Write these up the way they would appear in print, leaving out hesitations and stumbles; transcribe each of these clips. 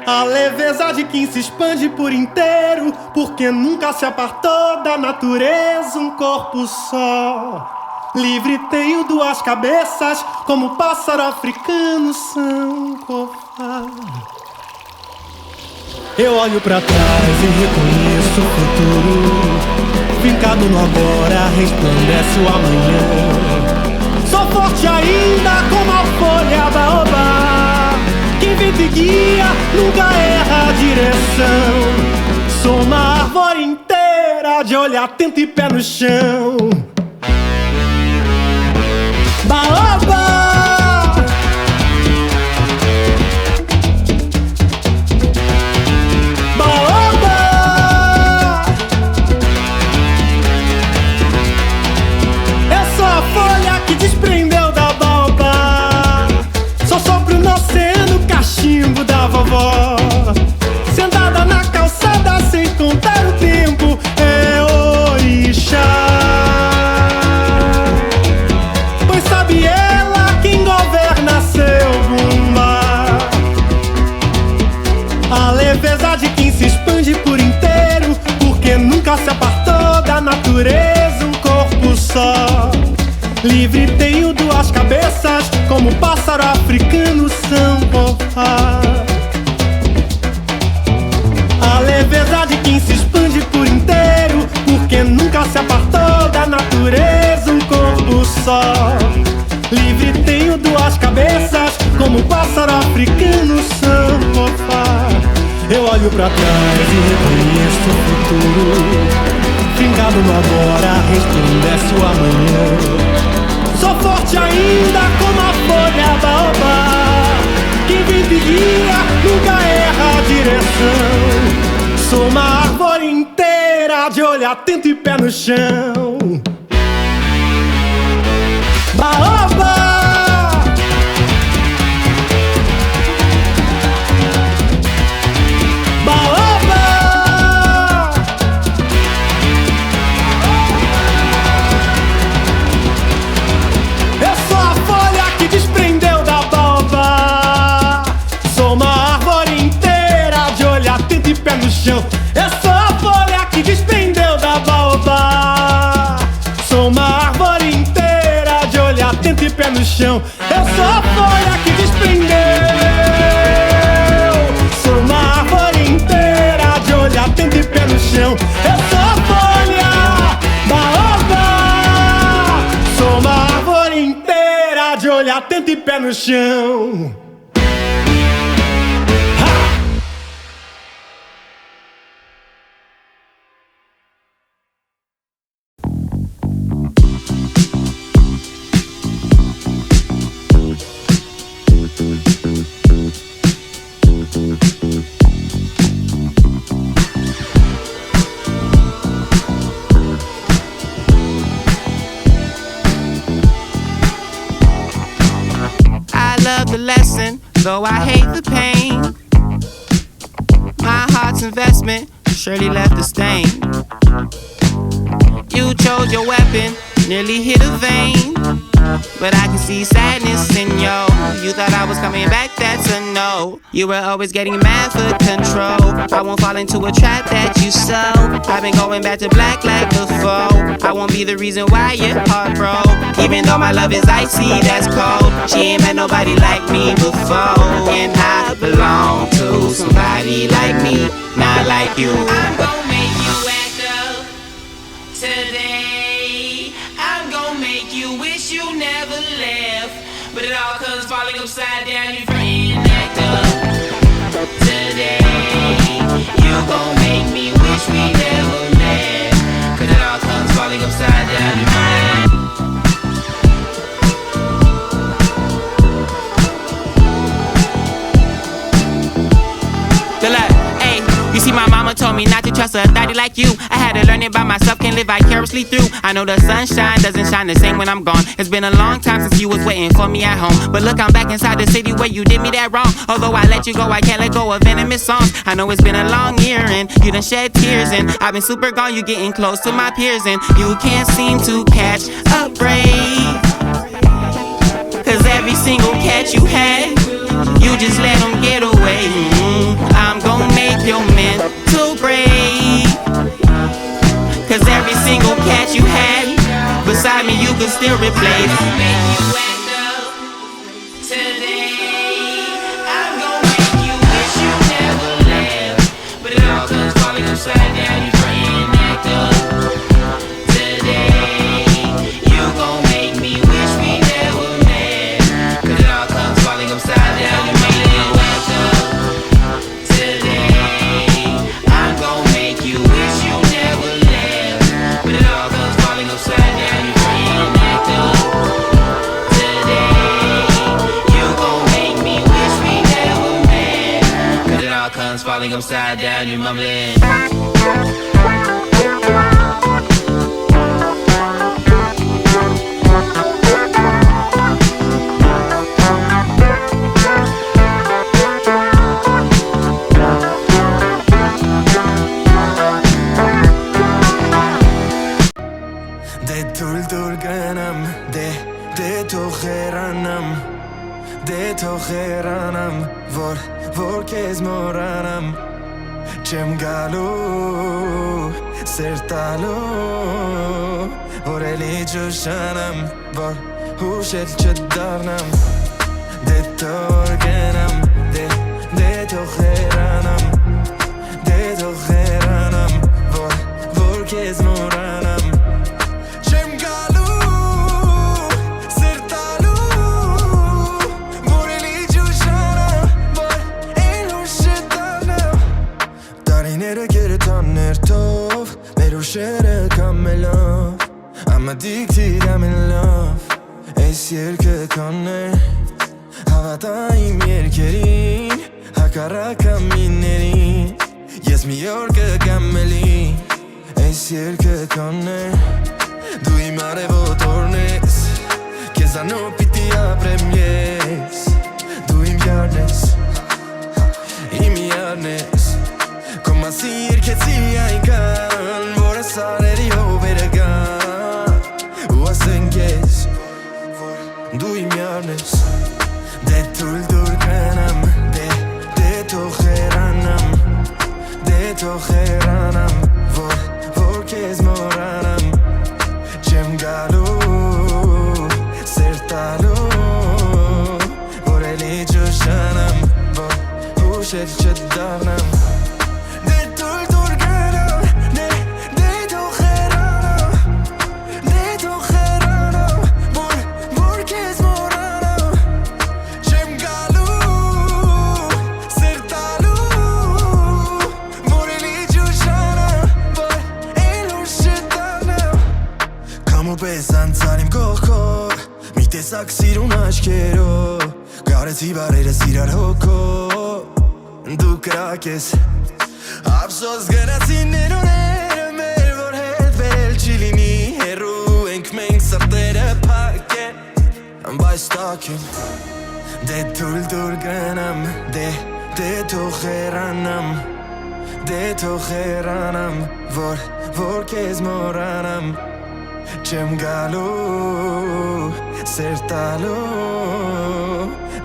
A leveza de quem se expande por inteiro, porque nunca se apartou da natureza um corpo só. Livre tenho duas cabeças, como pássaro africano Sankofa. Eu olho pra trás e reconheço o futuro, fincado no agora, resplandece o amanhã. Sou forte ainda como a folha baobá, quem vem te guia nunca erra a direção. Sou uma árvore inteira de olho atento e pé no chão. Baobá! Desprendeu da baobá, só sopro no oceano, cachimbo da vovó. Sentada na calçada sem contar o tempo, é orixá. Pois sabe ela quem governa seu bumbá. A leveza de quem se expande por inteiro, porque nunca se apartou da natureza um corpo só. Livre tenho duas cabeças, como pássaro africano Sankofa. A leveza de quem se expande por inteiro, porque nunca se apartou da natureza um corpo só. Livre tenho duas cabeças, como pássaro africano Sankofa. Eu olho pra trás e reconheço o futuro, fincado no agora, resplandece o amanhã. Sou forte ainda como a folha baobá, quem vem te guia nunca erra a direção. Sou uma árvore inteira de olho atento e pé no chão. Baobá! Eu sou a folha que desprendeu da baobá. Sou uma árvore inteira de olho atento e pé no chão. Eu sou a folha que desprendeu. Sou uma árvore inteira de olho atento e pé no chão. Eu sou a folha baobá. Sou uma árvore inteira de olho atento e pé no chão. Though I hate the pain, my heart's investment surely left a stain. You chose your weapon, nearly hit a vein, but I can see sadness in you thought I was coming back, that's a no. You were always getting mad for control. I won't fall into a trap that you sow. I've been going back to black like before. I won't be the reason why your heart broke. Even though my love is icy, that's cold. She ain't met nobody like me before. And I belong to somebody like me, not like you. I'm gon' make you act up today. I'm gon' make you wish you never left. But it all comes falling upside down. You reenact up today. You gon' make me wish we never met. Cause it all comes falling upside down. You You see, my mama told me not to trust a daddy like you. I had to learn it by myself, can't live vicariously through. I know the sunshine doesn't shine the same when I'm gone. It's been a long time since you was waiting for me at home. But look, I'm back inside the city where you did me that wrong. Although I let you go, I can't let go of venomous songs. I know it's been a long year and you done shed tears, and I've been super gone, you getting close to my peers, and you can't seem to catch a break. Cause every single catch you had, you just let them get away. catch you had beside me, you could still replace. Upside down, you praying act up. Today, you gon' make me wish we never met. Cause it all comes falling upside down, you made it act up. Today, I'm gon' make you wish you never left. But it all comes falling upside down, you praying act up. Today, you gon' make me wish we never met. Cause it all comes falling upside down, you mumbling. որ քեզ մոռանամ չեմ գալու սերտալու որ էլի ճշանամ որ հուշել չդառնամ դե թող գնամ դե թող հեռանամ որ քեզ մոռանամ չեմ գալու սերտալու որ էլի ճշանամ որ էլ հուշել դառնամ տարիները գերտան ներթով մեր ուշերը կամելով I'm addicted, I'm in love Այս երկը քոնն է Հավատա իմ երկերին Հակառակ ամիներին Ես մի օր կգամ էլի Այս երկը քոնն է Դու իմ արևոտ ես Քեզանով պիտի ապրեմ ես Դու իմ յարն ես Իմ յարն ես Քո մասին երգեցի այնքան Որ ես արերի հովերը գան Դու իմ յարն ես Դե թույլ դուր գնամ Դե թող հեռանամ Որ քեզ մոռանամ Չեմ գալու սերտալու Որ էլի ճշանամ Որ հուշել չդառնամ Տեսակ սիրուն աչքերով Գարեցի բարերս իրար հոգով Դու կրակ ես Ափսոս գնացի ներոները մեր Որ հետ վերել չի լինի Հեռու ենք մենք սրտերը փակ են Բայց տակ են Դե թույլ դուր գնամ Դե թող հեռանամ Որ քեզ մոռանամ Չեմ գալու սերտալու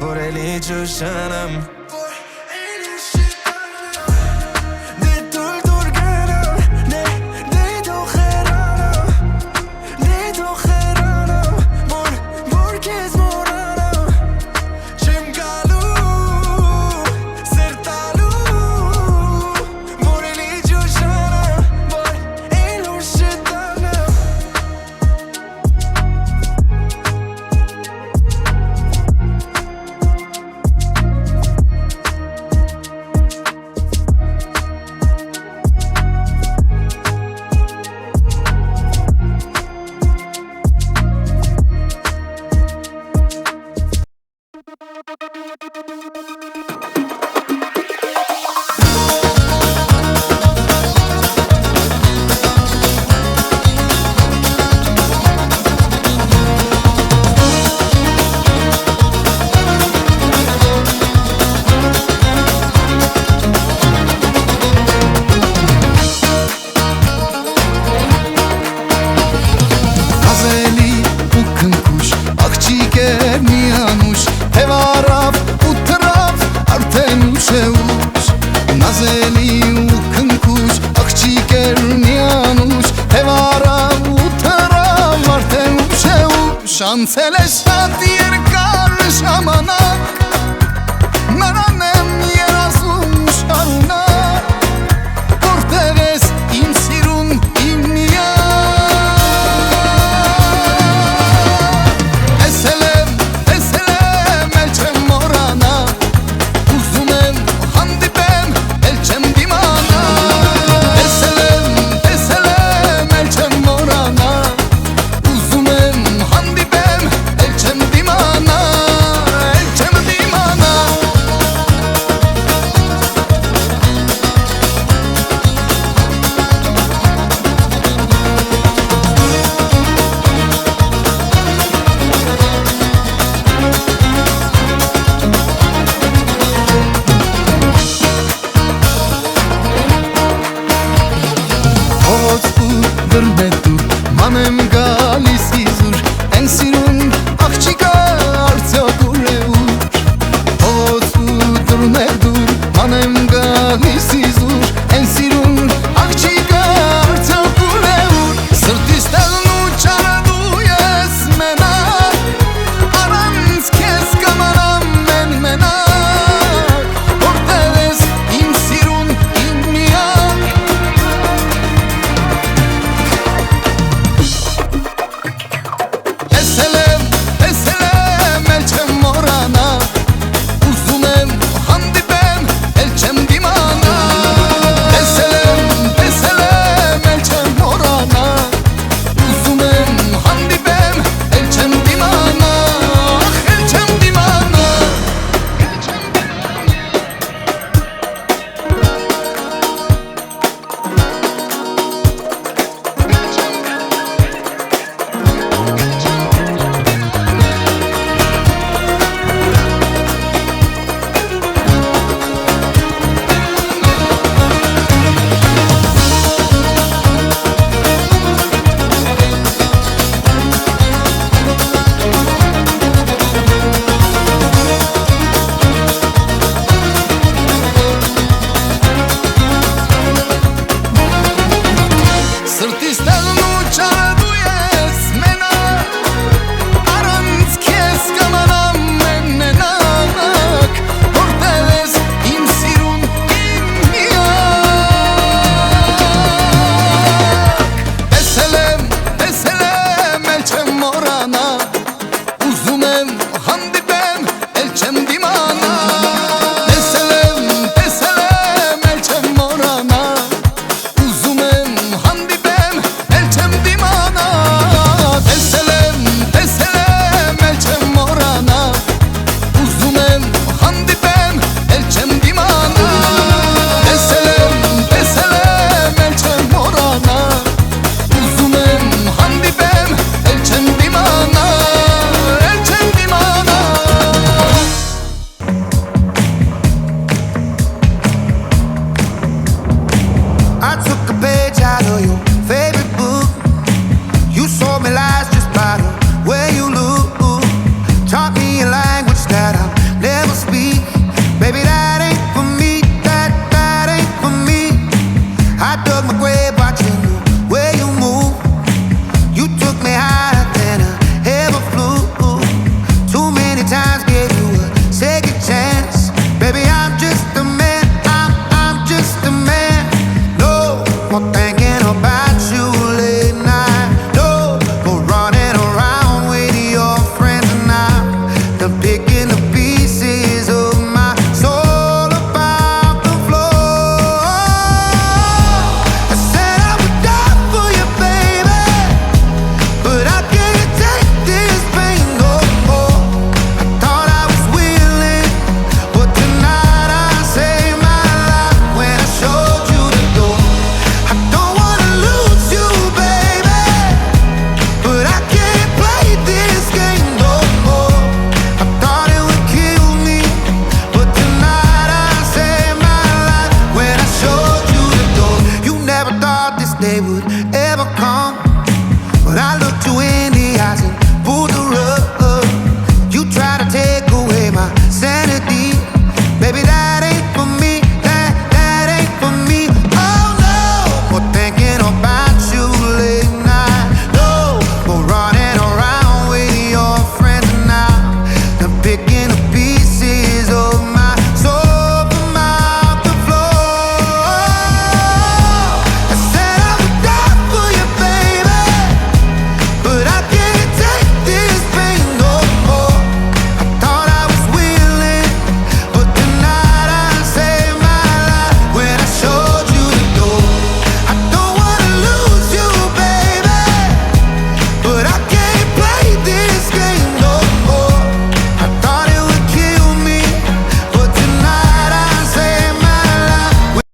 Որ էլի ճշանամ անցել ես